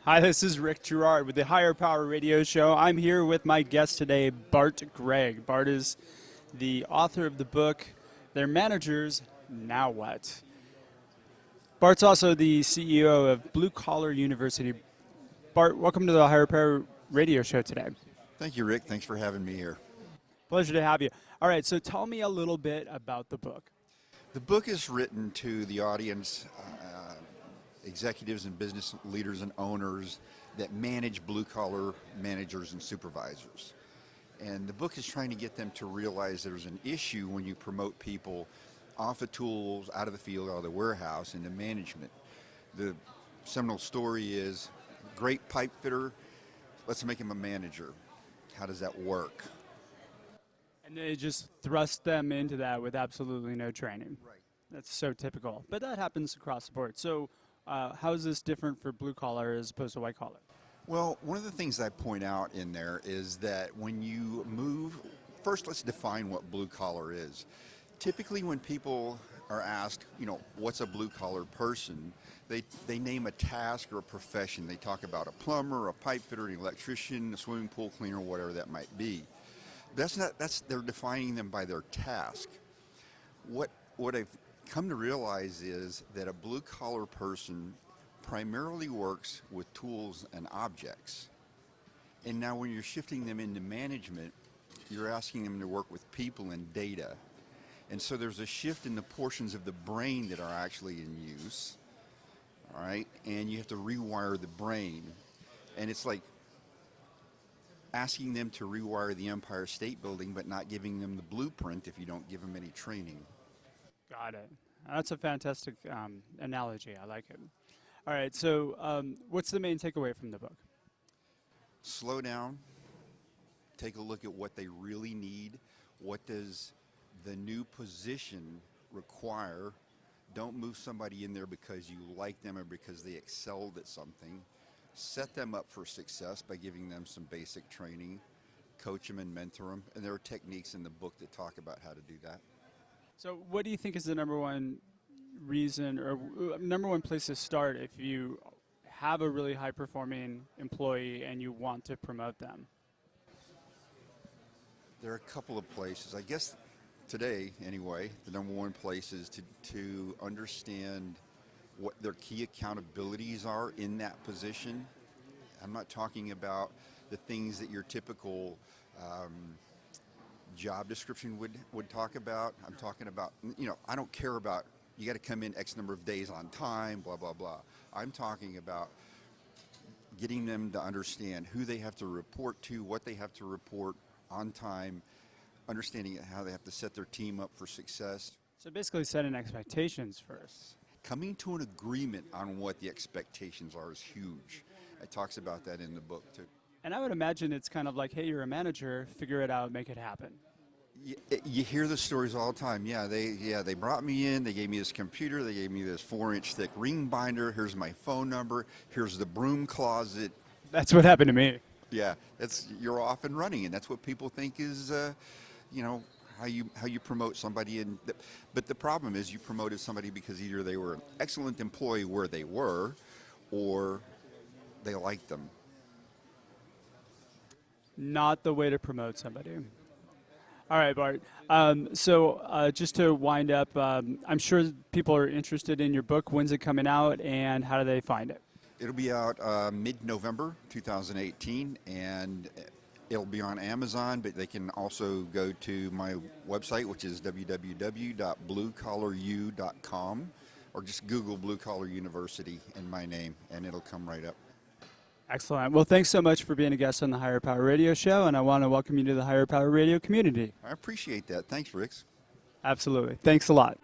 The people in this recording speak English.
Hi, this is Rick Girard with the Higher Power Radio Show. I'm here with my guest today, Bart Gragg. Bart is the author of the book, They're Managers, Now What? Bart's also the CEO of Blue Collar University. Bart, welcome to the Higher Power Radio Show today. Thank you, Rick. Thanks for having me here. Pleasure to have you. All right, so tell me a little bit about the book. The book is written to the audience, executives and business leaders and owners that manage blue-collar managers and supervisors. And the book is trying to get them to realize there's an issue when you promote people off the tools, out of the field, out of the warehouse, into management. The seminal story is, great pipe fitter, let's make him a manager. How does that work? And they just thrust them into that with absolutely no training. Right. That's so typical. But that happens across the board. So how is this different for blue collar as opposed to white collar? Well, one of the things I point out in there is that when you move, first let's define what blue collar is. Typically when people are asked, what's a blue collar person, they name a task or a profession. They talk about a plumber, a pipe fitter, an electrician, a swimming pool cleaner, whatever that might be. They're defining them by their task. What I've come to realize is that a blue collar person primarily works with tools and objects. And now when you're shifting them into management, you're asking them to work with people and data. And so there's a shift in the portions of the brain that are actually in use, all right? And you have to rewire the brain. And it's like asking them to rewire the Empire State Building but not giving them the blueprint if you don't give them any training. Got it. That's a fantastic analogy. I like it. All right, so what's the main takeaway from the book? Slow down, take a look at what they really need. What does the new position require? Don't move somebody in there because you like them or because they excelled at something. Set them up for success by giving them some basic training, coach them and mentor them, and there are techniques in the book that talk about how to do that. So what do you think is the number one reason or number one place to start if you have a really high performing employee and you want to promote them? There are a couple of places. I guess today, anyway, the number one place is to understand what their key accountabilities are in that position. I'm not talking about the things that your typical job description would talk about. I'm talking about, I don't care about you got to come in X number of days on time, blah, blah, blah. I'm talking about getting them to understand who they have to report to, what they have to report on time, understanding how they have to set their team up for success. So basically setting expectations first. Coming to an agreement on what the expectations are is huge. It talks about that in the book too. And I would imagine it's kind of like, hey, you're a manager, figure it out, make it happen. You hear the stories all the time. They brought me in, they gave me this computer, they gave me this 4-inch thick ring binder, here's my phone number, here's the broom closet. That's what happened to me. Yeah, you're off and running, and that's what people think is, how you promote somebody. But the problem is you promoted somebody because either they were an excellent employee where they were, or they liked them. Not the way to promote somebody. All right, Bart. So just to wind up, I'm sure people are interested in your book. When's it coming out, and how do they find it? It'll be out mid-November 2018, and it'll be on Amazon, but they can also go to my website, which is www.bluecollaru.com, or just Google Blue Collar University and my name, and it'll come right up. Excellent. Well, thanks so much for being a guest on the Higher Power Radio Show, and I want to welcome you to the Higher Power Radio community. I appreciate that. Thanks, Ricks. Absolutely. Thanks a lot.